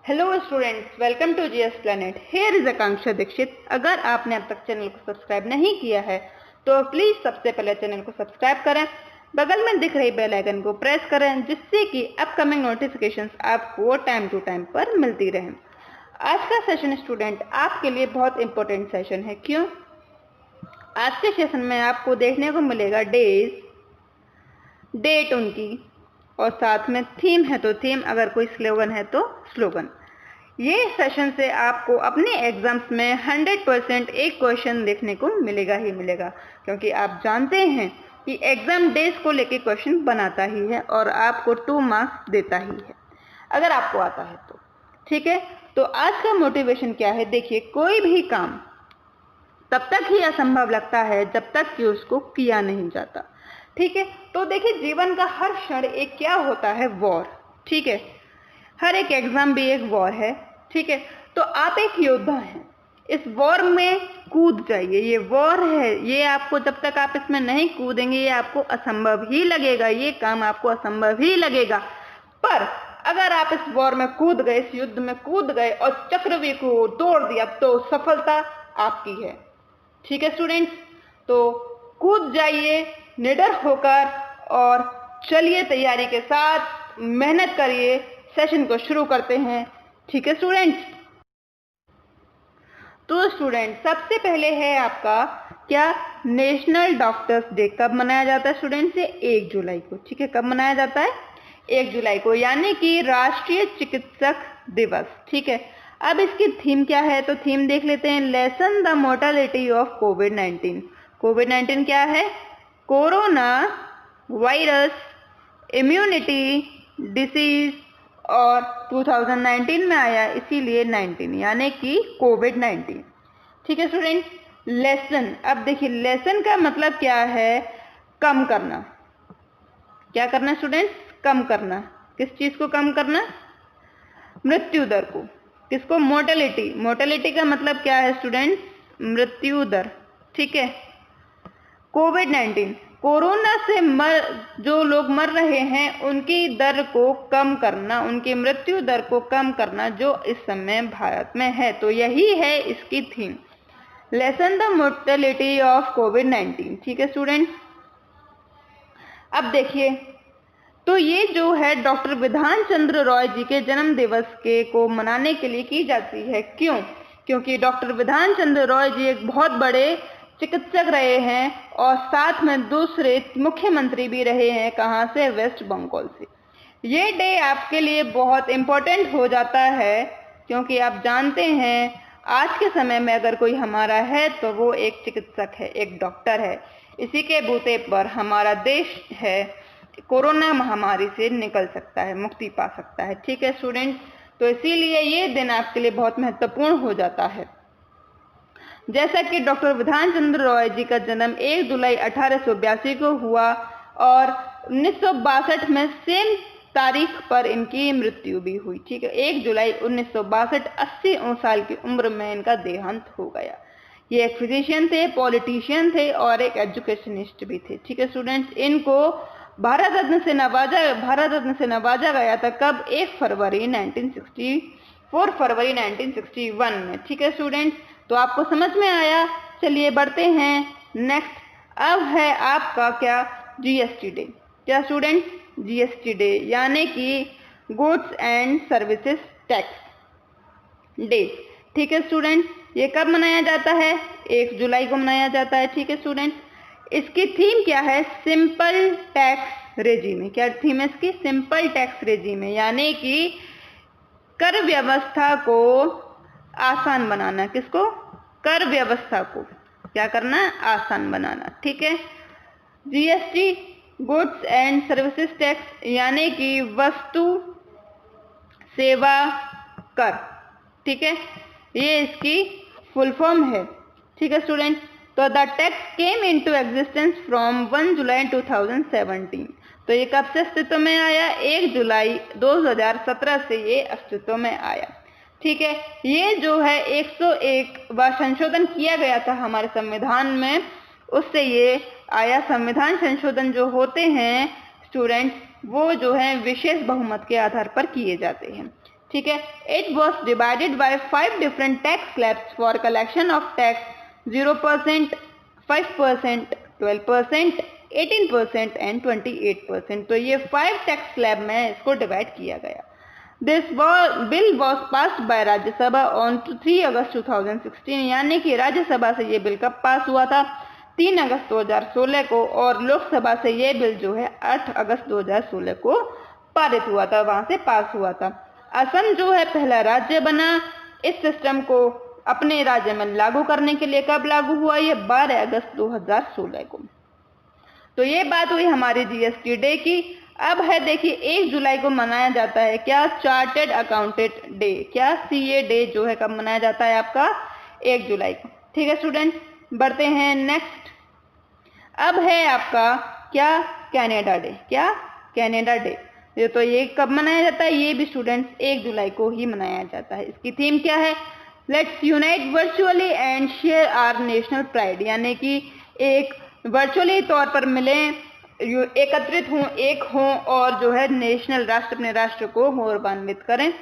Hello students, welcome to GS planet. Here is Akanksha Dikshit. अगर आपने अब तक चैनल को सब्सक्राइब नहीं किया है तो प्लीज सबसे पहले चैनल को सब्सक्राइब करें, बगल में दिख रही बेल आइकन को प्रेस करें जिससे कि अपकमिंग नोटिफिकेशंस आपको टाइम टू टाइम पर मिलती रहें। आज का सेशन स्टूडेंट आपके लिए बहुत इंपॉर्टेंट सेशन है। क्यों? आज के सेशन में आपको देखने को मिलेगा डेज, डेट उनकी, और साथ में थीम है तो थीम, अगर कोई स्लोगन है तो स्लोगन। ये सेशन से आपको अपने एग्जाम्स में 100% एक क्वेश्चन देखने को मिलेगा ही मिलेगा, क्योंकि आप जानते हैं कि एग्जाम डेज को लेके क्वेश्चन बनाता ही है और आपको 2 मार्क्स देता ही है अगर आपको आता है तो। ठीक है, तो आज का मोटिवेशन क्या है? देखिए, कोई भी काम तब तक ही असंभव लगता है जब तक कि उसको किया नहीं जाता। ठीक है, तो देखिए, जीवन का हर क्षण एक क्या होता है? वॉर। ठीक है, हर एक एग्जाम भी एक वॉर है। ठीक है, तो आप एक योद्धा हैं, इस वॉर में कूद जाइए। ये वॉर है, ये आपको जब तक आप इसमें नहीं कूदेंगे ये आपको असंभव ही लगेगा, ये काम आपको असंभव ही लगेगा। पर अगर आप इस वॉर में कूद गए, इस युद्ध में कूद गए और चक्रव्यूह को तोड़ दिया तो सफलता आपकी है। ठीक है स्टूडेंट्स, तो कूद जाइए निडर होकर और चलिए तैयारी के साथ, मेहनत करिए। सेशन को शुरू करते हैं। ठीक है स्टूडेंट्स, तो स्टूडेंट सबसे पहले है आपका क्या? National doctors day. कब मनाया जाता है स्टूडेंट्स? 1 जुलाई को। ठीक है, कब मनाया जाता है? 1 जुलाई को, यानी कि राष्ट्रीय चिकित्सक दिवस। ठीक है, अब इसकी थीम क्या है तो थीम देख लेते हैं। लेसन द मोर्टेलिटी ऑफ कोविड-19। कोविड-19 क्या है? कोरोना वायरस इम्यूनिटी डिसीज, और 2019 में आया इसीलिए 19 यानी कि कोविड-19। ठीक है स्टूडेंट, लेसन। अब देखिए, लेसन का मतलब क्या है? कम करना। क्या करना स्टूडेंट्स? कम करना। किस चीज को कम करना? मृत्यु दर को। किसको? मोर्टेलिटी। मोर्टेलिटी का मतलब क्या है स्टूडेंट? मृत्यु दर। ठीक है, कोविड-19 कोरोना से जो लोग मर रहे हैं उनकी दर को कम करना, उनकी मृत्यु दर को कम करना जो इस समय भारत में है। तो यही है इसकी theme, lesson the mortality of कोविड-19। ठीक है स्टूडेंट, अब देखिए, तो ये जो है डॉक्टर विधान चंद्र रॉय जी के जन्म दिवस को मनाने के लिए की जाती है। क्यों? क्योंकि डॉक्टर विधान चंद्र रॉय जी एक बहुत बड़े चिकित्सक रहे हैं और साथ में दूसरे मुख्यमंत्री भी रहे हैं। कहाँ से? वेस्ट बंगाल से। ये डे आपके लिए बहुत इम्पोर्टेंट हो जाता है, क्योंकि आप जानते हैं आज के समय में अगर कोई हमारा है तो वो एक चिकित्सक है, एक डॉक्टर है। इसी के बूते पर हमारा देश है कोरोना महामारी से निकल सकता है, मुक्ति पा सकता है। ठीक है स्टूडेंट, तो इसीलिए ये दिन आपके लिए बहुत महत्वपूर्ण हो जाता है। जैसा कि डॉक्टर विधान चंद्र रॉय जी का जन्म 1 जुलाई 1882 को हुआ और 1962 में सेम तारीख पर इनकी मृत्यु भी हुई। ठीक है, 1 जुलाई 1962, 80 साल की उम्र में इनका देहांत हो गया। ये एक फिजिशियन थे, पॉलिटिशियन थे और एक एजुकेशनिस्ट भी थे। ठीक है स्टूडेंट्स, इनको भारत रत्न से नवाजा गया था। कब? 1 फरवरी 1961 में। ठीक है स्टूडेंट्स, तो आपको समझ में आया। चलिए बढ़ते हैं नेक्स्ट। अब है आपका क्या? GST day. क्या स्टूडेंट? जीएसटी डे यानी कि goods and services tax day. ठीक है स्टूडेंट, ये कब मनाया जाता है? 1 जुलाई को मनाया जाता है। ठीक है स्टूडेंट, इसकी थीम क्या है? Simple tax regime. क्या थीम है इसकी? सिंपल टैक्स रेजिम, यानी कि कर व्यवस्था को आसान बनाना। किसको? कर व्यवस्था को क्या करना? आसान बनाना। ठीक है, GST goods and services tax यानी कि वस्तु सेवा कर। ठीक है, ये इसकी फुल फॉर्म है। ठीक है स्टूडेंट, तो the tax came into existence from 1 जुलाई 2017। तो ये कब से अस्तित्व में आया? 1 जुलाई 2017 से ये अस्तित्व में आया। ठीक है, ये जो है 101 बार संशोधन किया गया था हमारे संविधान में, उससे ये आया। संविधान संशोधन जो होते हैं स्टूडेंट्स, वो जो है विशेष बहुमत के आधार पर किए जाते हैं। ठीक है। It was divided by 5 different tax slabs for collection of tax 0%, 5%, 12%, 18% and 28%। तो ये 5 टैक्स स्लैब में इसको डिवाइड किया गया। This bill was passed by Rajya Sabha on 3 अगस्त 2016, यानी कि राज्यसभा से ये बिल कब पास हुआ था? 3 अगस्त 2016 को, और लोकसभा से ये बिल जो है 8 अगस्त 2016 को पारित हुआ था, वहां से पास हुआ था। असम जो है पहला राज्य बना इस सिस्टम को अपने राज्य में लागू करने के लिए। कब लागू हुआ? ये 12 अगस्त 2016 को। तो ये बात हुई हमारी जीएसटी डे की। अब है देखिए 1 जुलाई को मनाया जाता है क्या? Chartered accountant day. क्या? सीए डे जो है कब मनाया जाता है आपका? 1 जुलाई को। ठीक है स्टूडेंट, बढ़ते हैं नेक्स्ट। अब है आपका क्या? Canada day. क्या? Canada day. ये कब मनाया जाता है? ये भी स्टूडेंट्स 1 जुलाई को ही मनाया जाता है। इसकी थीम क्या है? Let's unite virtually and share our national pride, यानी कि एक वर्चुअली तौर पर मिलें, एकत्रित हों, एक हों, और जो है नेशनल राष्ट्र, अपने राष्ट्र को गौरवान्वित करें।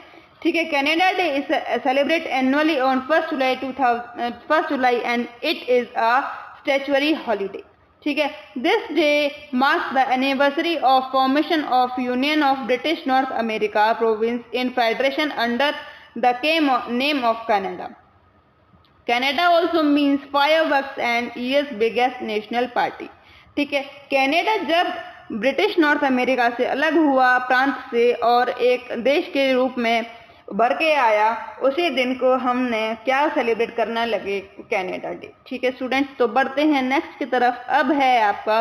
ठीक है। Canada day is celebrate annually on 1 July and it is a statutory holiday. ठीक है। This day marks the anniversary of formation of union of British north America province in federation under the name of Canada. Canada also means fireworks and years biggest national party. ठीक है। Canada जब British north America से अलग हुआ प्रांत से और एक देश के रूप में उभर के आया, उसी दिन को हमने क्या सेलिब्रेट करना लगे? Canada day. ठीक है स्टूडेंट्स, तो बढ़ते हैं नेक्स्ट की तरफ। अब है आपका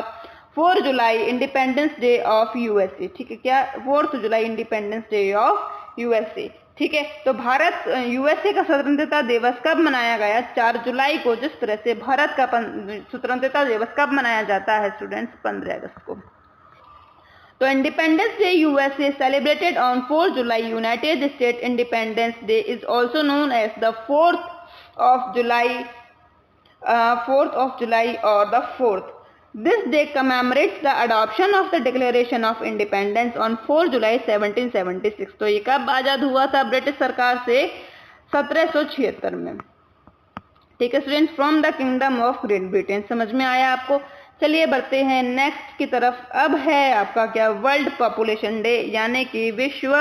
4 जुलाई इंडिपेंडेंस डे ऑफ यूएसए। ठीक है। क्या? 4 जुलाई इंडिपेंडेंस डे ऑफ यूएसए। ठीक है। तो भारत यूएसए का स्वतंत्रता दिवस कब मनाया गया? 4 जुलाई को। जिस तरह से भारत का स्वतंत्रता दिवस कब मनाया जाता है स्टूडेंट्स? 15 अगस्त को। तो independence day USA celebrated on 4 July. United State independence day is also known as the 4th of July, 4th of July or the 4th. This day commemorates the adoption of the Declaration of Independence on 4 July 1776. तो ये कब आज़ाद हुआ था British सरकार से? 1776 में। ठीक है students, from the kingdom of great Britain. समझ में आया आपको? चलिए बढ़ते हैं नेक्स्ट की तरफ। अब है आपका क्या? वर्ल्ड पॉपुलेशन डे, यानी कि विश्व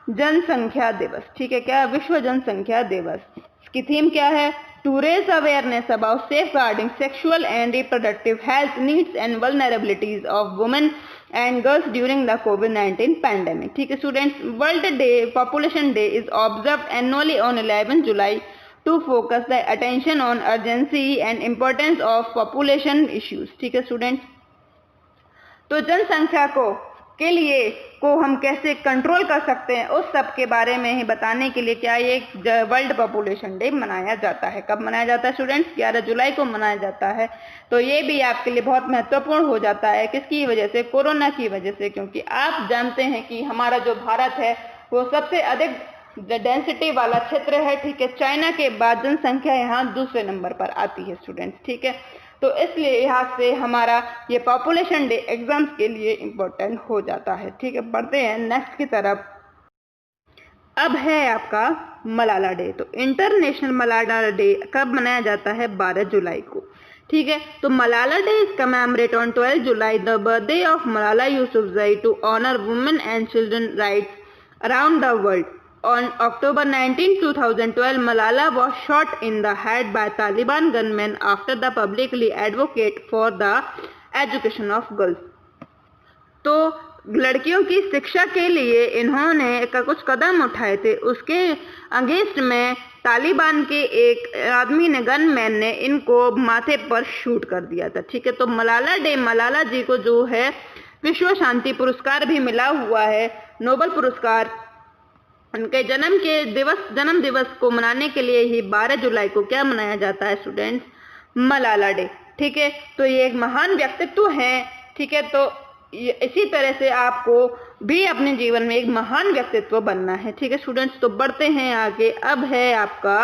जनसंख्या दिवस। ठीक है। क्या? विश्व जनसंख्या दिवस। इसकी थीम क्या है? To raise awareness about safeguarding sexual and reproductive health needs and vulnerabilities of women and girls during the कोविड-19 पैंडेमिक। ठीक है students, world day population day is observe annually on 11 July to focus the attention on urgency and importance of population issues. ठीक है students, तो जनसंख्या के लिए हम कैसे कंट्रोल कर सकते हैं उस सब के बारे में ही बताने के लिए क्या ये वर्ल्ड पॉपुलेशन डे मनाया जाता है। कब मनाया जाता है स्टूडेंट्स? 11 जुलाई को मनाया जाता है। तो ये भी आपके लिए बहुत महत्वपूर्ण हो जाता है। किसकी वजह से? कोरोना की वजह से, क्योंकि आप जानते हैं कि हमारा जो भारत है वो सबसे अधिक डेंसिटी वाला क्षेत्र है। ठीक है। चाइना के बाद जनसंख्या यहाँ दूसरे नंबर पर आती है स्टूडेंट्स। ठीक है। तो इसलिए यहाँ से हमारा ये पॉपुलेशन डे एग्जाम्स के लिए इम्पोर्टेंट हो जाता है। ठीक है। बढ़ते हैं नेक्स्ट की तरफ। अब है आपका मलाला डे। तो इंटरनेशनल मलाला डे कब मनाया जाता है? 12 जुलाई को। ठीक है। तो Malala day is commemorate on 12 July the birthday of Malala Yousafzai to honour women and children rights around the world. On October 19, 2012, Malala was shot in the head by Taliban gunmen after the publicly advocate for the education of girls. तो लड़कियों की शिक्षा के लिए इन्होंने कुछ कदम उठाए थे, उसके अगेंस्ट में तालिबान के एक आदमी ने, गनमैन ने इनको माथे पर शूट कर दिया था। ठीक है। तो मलाला डे, मलाला जी को जो है विश्व शांति पुरस्कार भी मिला हुआ है, नोबेल पुरस्कार। उनके जन्म दिवस को मनाने के लिए ही 12 जुलाई को क्या मनाया जाता है स्टूडेंट्स? मलाला डे। ठीक है। तो ये एक महान व्यक्तित्व हैं। ठीक है। तो इसी तरह से आपको भी अपने जीवन में एक महान व्यक्तित्व बनना है। ठीक है स्टूडेंट्स, तो बढ़ते हैं आगे। अब है आपका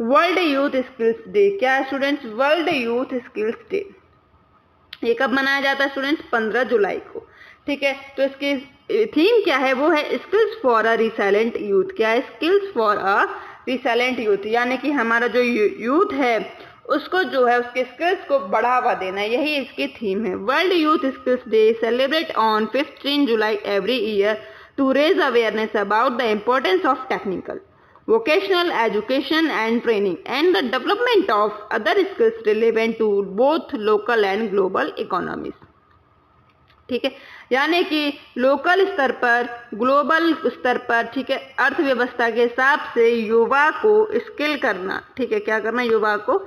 वर्ल्ड यूथ स्किल्स डे। क्या है students? World youth skills day. ये कब मनाया जाता है स्टूडेंट्स? 15 जुलाई को। ठीक है, तो इसकी थीम क्या है, वो है skills for a resilient youth. क्या है, skills for a resilient youth, यानी कि हमारा जो यूथ है उसको जो है उसके स्किल्स को बढ़ावा देना, यही इसकी थीम है। World youth skills day celebrate on 15 July every year to raise awareness about the importance of technical vocational education and training and the development of other skills relevant to both local and global economies। ठीक है, यानी कि local स्तर पर, global स्तर पर, ठीक है, अर्थव्यवस्था के हिसाब से युवा को स्किल करना, ठीक है, क्या करना, युवा को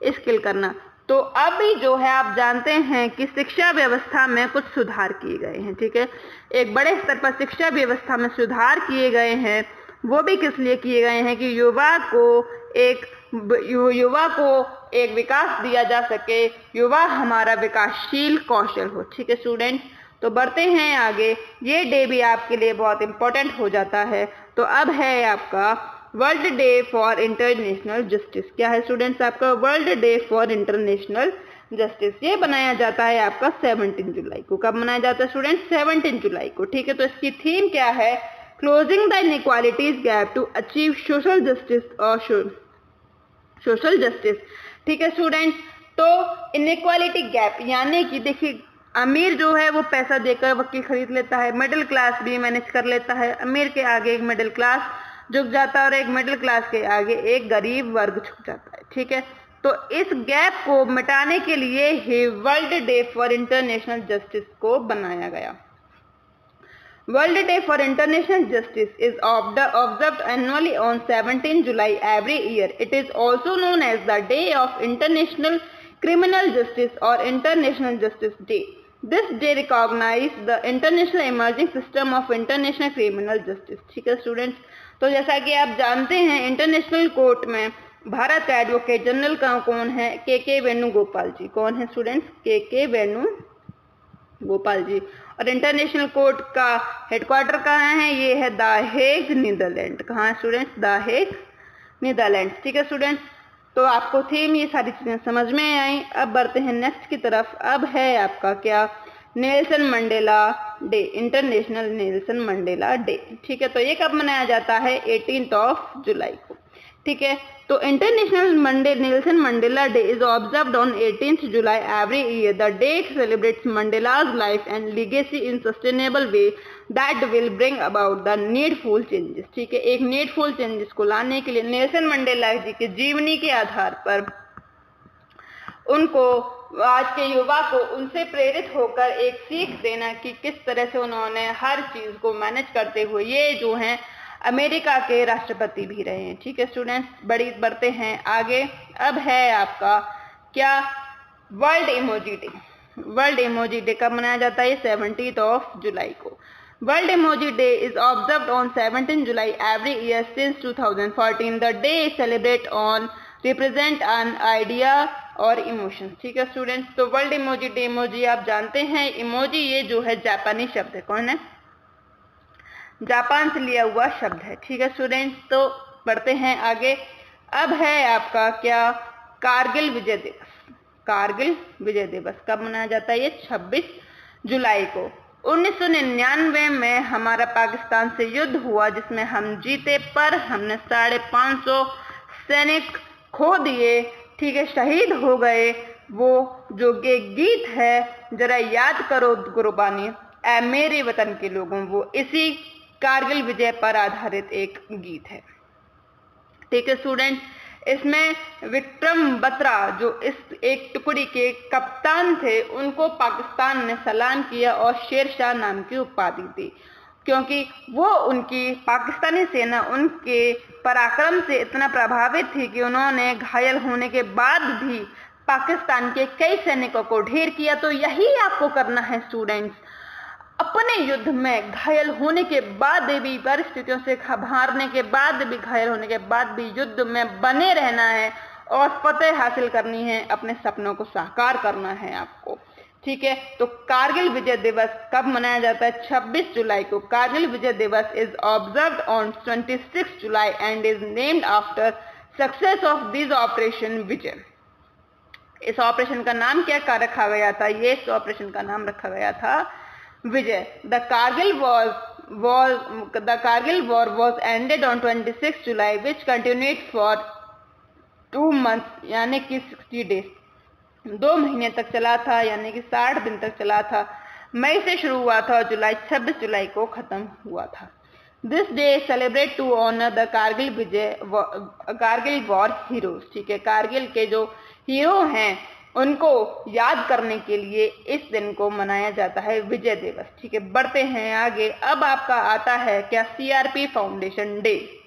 स्किल करना। तो अभी जो है आप जानते हैं कि शिक्षा व्यवस्था में कुछ सुधार किए गए हैं, ठीक है, एक बड़े स्तर पर शिक्षा व्यवस्था में सुधार किए गए हैं। वो भी किस लिए किए गए हैं कि युवा को एक विकास दिया जा सके, युवा हमारा विकासशील कौशल हो। ठीक है स्टूडेंट, तो बढ़ते हैं आगे। ये डे भी आपके लिए बहुत इंपॉर्टेंट हो जाता है। तो अब है आपका world day for international justice. क्या है स्टूडेंट्स, आपका world day for international justice. ये बनाया जाता है आपका 17 जुलाई को। कब मनाया जाता है स्टूडेंट, 17 जुलाई को। ठीक है, तो इसकी थीम क्या है, closing the inequalities gap to achieve social justice और सोशल जस्टिस। ठीक है स्टूडेंट, तो इनइक्वालिटी गैप यानी कि देखिए, अमीर जो है वो पैसा देकर वकील खरीद लेता है, मिडिल क्लास भी मैनेज कर लेता है, अमीर के आगे एक मिडिल क्लास झुक जाता है और एक मिडिल क्लास के आगे एक गरीब वर्ग झुक जाता है। ठीक है, तो इस गैप को मिटाने के लिए ही world day for international justice को बनाया गया। World Day for International Justice is observed annually on 17 July every year. It is also known as the Day of International Criminal Justice or International Justice Day. This day recognizes the international emerging system of international criminal justice. ठीक है students, तो जैसा कि आप जानते हैं international court में भारत का एडवोकेट जनरल कौन है, के वेणुगोपाल जी। कौन है स्टूडेंट्स, के वेणुगोपाल जी। और इंटरनेशनल कोर्ट का हेडक्वार्टर कहाँ है, ये है द हेग, नीदरलैंड। कहाँ है स्टूडेंट्स, द हेग, नीदरलैंड। ठीक है स्टूडेंट्स, तो आपको थीम ये सारी चीजें समझ में आई। अब बढ़ते हैं नेक्स्ट की तरफ। अब है आपका क्या, Nelson Mandela day, international Nelson Mandela day. ठीक है, तो ये कब मनाया जाता है, 18 जुलाई को। ठीक है, तो international Nelson Mandela day is observed on 18 July every year. The day celebrates Mandela's life and legacy in sustainable way that will bring about the needful changes. ठीक है, एक नीडफुल चेंजेस को लाने के लिए नेल्सन मंडेला जी के जीवनी के आधार पर उनको, आज के युवा को उनसे प्रेरित होकर एक सीख देना कि किस तरह से उन्होंने हर चीज को मैनेज करते हुए, ये जो हैं अमेरिका के राष्ट्रपति भी रहे हैं। ठीक है स्टूडेंट्स, बढ़ते हैं आगे। अब है आपका क्या, world emoji day. World emoji day कब मनाया जाता है, 17 जुलाई को। World emoji day is observed on 17 July every year since 2014। The day celebrate on represent an idea और इमोशन। ठीक है स्टूडेंट्स, तो वर्ल्ड इमोजी डे, इमोजी आप जानते हैं, इमोजी ये जो है जापानी शब्द है। कौन है, जापान से लिया हुआ शब्द है। ठीक है स्टूडेंट्स, तो बढ़ते हैं आगे। अब है आपका क्या, कारगिल विजय दिवस। कारगिल विजय दिवस कब मनाया जाता है, ये 26 जुलाई को। 1999 में हमारा पाकिस्तान से युद्ध हुआ जिसमें हम जीते, पर हमने 550 सैनिक खो दिए। ठीक है, शहीद हो गए। वो जो गीत है, जरा याद करो कुर्बानी ऐ मेरे वतन के लोगों, वो इसी कारगिल विजय पर आधारित एक गीत है। ठीक है स्टूडेंट, इसमें विक्रम बत्रा जो इस एक टुकड़ी के कप्तान थे, उनको पाकिस्तान ने सलाम किया और शेरशाह नाम की उपाधि दी, क्योंकि वो उनकी पाकिस्तानी सेना उनके पराक्रम से इतना प्रभावित थी कि उन्होंने घायल होने के बाद भी पाकिस्तान के कई सैनिकों को ढेर किया। तो यही आपको करना है स्टूडेंट्स, अपने युद्ध में घायल होने के बाद भी, परिस्थितियों से हारने के बाद भी, घायल होने के बाद भी युद्ध में बने रहना है और फतेह हासिल करनी है, अपने सपनों को साकार करना है आपको। ठीक है, तो कारगिल विजय दिवस कब मनाया जाता है, 26 जुलाई को। Kargil Vijay Diwas is observed on 26 July and is named after success of this operation Vijay. इस ऑपरेशन का नाम क्या रखा गया था, ये इस ऑपरेशन का नाम रखा गया था Vijay. The Kargil war was ended on 26 July which continued for 2 months यानी कि 60 days। 2 महीने तक चला था यानी कि 60 दिन तक चला था। मई से शुरू हुआ था और 26 जुलाई को खत्म हुआ था। This day celebrate to honour the Kargil war heroes. ठीक है, कारगिल के जो हीरो हैं उनको याद करने के लिए इस दिन को मनाया जाता है विजय दिवस। ठीक है, बढ़ते हैं आगे। अब आपका आता है क्या सीआरपी फाउंडेशन डे।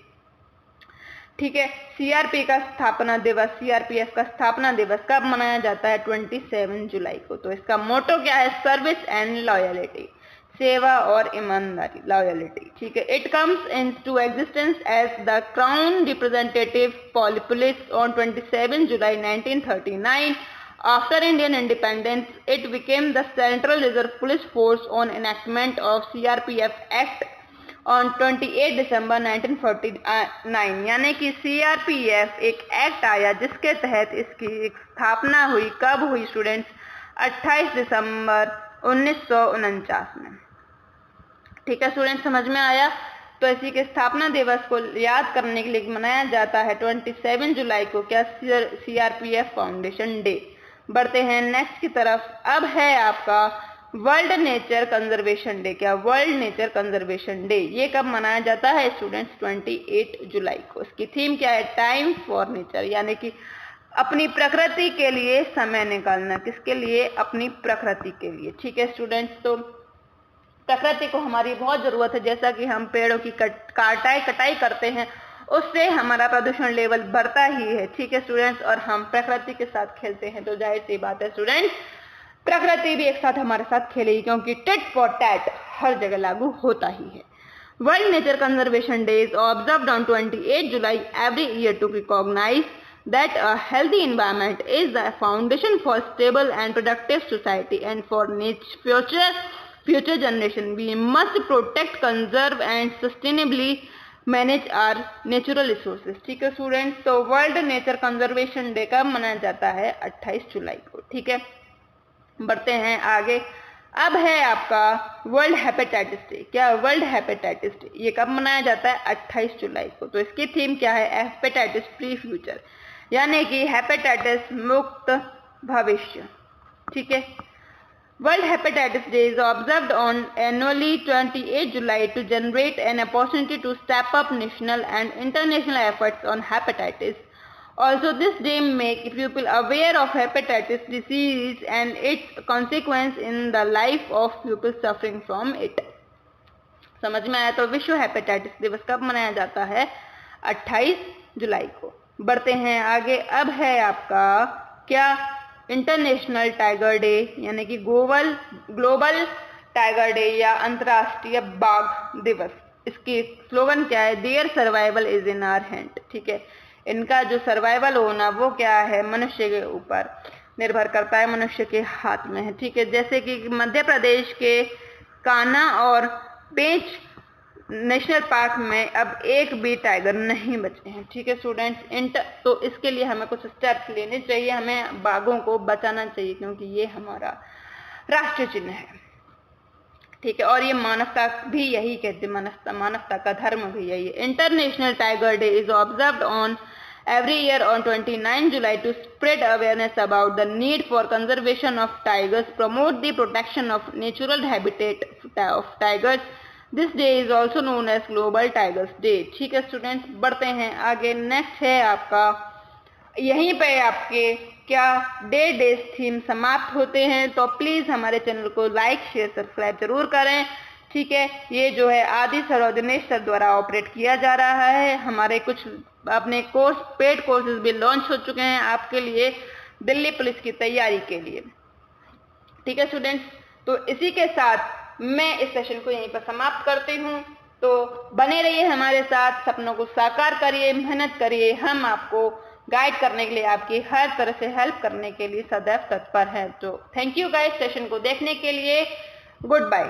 ठीक है, सीआरपी का स्थापना दिवस, सीआरपीएफ का स्थापना दिवस कब मनाया जाता है? 27 जुलाई को। तो इसका मोटो क्या है? सर्विस एंड लॉयलिटी, सेवा और ईमानदारी, लॉयलिटी। ठीक है, it comes into existence as the crown representative police on 27 July 1939। After Indian independence, it became the Central Reserve Police Force on enactment of CRPF Act on 28 दिसंबर 1949। यानी कि CRPF एक act आया जिसके तहत इसकी स्थापना हुई। कब हुई स्टूडेंट्स? 28 दिसंबर 1949 में। ठीक है स्टूडेंट्स, समझ में आया? तो इसी के स्थापना दिवस को याद करने के लिए मनाया जाता है 27 जुलाई को क्या? CRPF foundation day. बढ़ते हैं नेक्स्ट की तरफ। अब है आपका वर्ल्ड नेचर कंजर्वेशन डे। क्या? World nature conservation day. ये कब मनाया जाता है स्टूडेंट्स? 28 जुलाई को। इसकी थीम क्या है? टाइम फॉर नेचर, यानी कि अपनी प्रकृति के लिए समय निकालना। किसके लिए? अपनी प्रकृति के लिए। ठीक है स्टूडेंट्स, तो प्रकृति को हमारी बहुत जरूरत है। जैसा कि हम पेड़ों की कटाई करते हैं उससे हमारा प्रदूषण लेवल बढ़ता ही है। ठीक है स्टूडेंट्स, और हम प्रकृति के साथ खेलते हैं तो जाहिर सी बात है स्टूडेंट्स प्रकृति भी एक साथ हमारे साथ खेलेगी, क्योंकि टिट फॉर टैट हर जगह लागू होता ही है। World nature conservation day is observed on 28 July every year to recognise that a healthy environment is the foundation for stable and productive society and for future generation. We must protect, conserve and sustainably manage are natural resources. ठीक है students, तो world nature conservation day कब मनाया जाता है? 28 जुलाई को। ठीक है, बढ़ते हैं आगे। अब है आपका वर्ल्ड हेपेटाइटिस डे। क्या? World hepatitis day. ये कब मनाया जाता है? 28 जुलाई को। तो इसकी थीम क्या है? हेपेटाइटिस फ्री फ्यूचर, यानी कि हेपेटाइटिस मुक्त भविष्य। ठीक है, World Hepatitis Day is observed on annually 28 July to generate an opportunity to step up national and international efforts on hepatitis. Also, this day make people aware of hepatitis disease and its consequence in the life of people suffering from it. समझ में आया? तो विश्व hepatitis दिवस कब मनाया जाता है? 28 जुलाई को। बढ़ते हैं आगे। अब है आपका क्या? इंटरनेशनल टाइगर डे, यानी कि ग्लोबल टाइगर डे या अंतर्राष्ट्रीय बाघ दिवस। इसकी स्लोगन क्या है? Their survival is in our hand. ठीक है, इनका जो सर्वाइवल होना वो क्या है? मनुष्य के ऊपर निर्भर करता है, मनुष्य के हाथ में है। ठीक है, जैसे कि मध्य प्रदेश के कान्हा और पेंच नेशनल पार्क में अब एक भी टाइगर नहीं बचे हैं। ठीक है स्टूडेंट्स, तो इसके लिए हमें कुछ स्टेप्स लेने चाहिए, हमें बाघों को बचाना चाहिए क्योंकि ये हमारा राष्ट्रीय चिन्ह है। ठीक है, और ये मानवता भी यही कहती है, मानवता का धर्म भी यही है। International tiger day is observed on every year on 29 July to spread awareness about the need for conservation of tigers, promote the protection of natural habitat of tigers. This day is also known as Global Tigers Day. ठीक है students, बढ़ते हैं आगे। Next है आपका, यहीं पे आपके क्या डेज थीम समाप्त होते हैं। तो प्लीज़ हमारे चैनल को लाइक शेयर सब्सक्राइब जरूर करें। ठीक है, ये जो है आदि सर और दिनेश सर द्वारा ऑपरेट किया जा रहा है। हमारे कुछ अपने कोर्स पेड कोर्सेज भी लॉन्च हो चुके हैं आपके लिए दिल्ली पुलिस की तैयारी के लिए। ठीक है स्टूडेंट्स, तो इसी के साथ मैं इस सेशन को यहीं पर समाप्त करती हूँ। तो बने रहिए हमारे साथ, सपनों को साकार करिए, मेहनत करिए। हम आपको गाइड करने के लिए, आपकी हर तरह से हेल्प करने के लिए सदैव तत्पर हैं। तो थैंक यू गाइस सेशन को देखने के लिए। Good bye.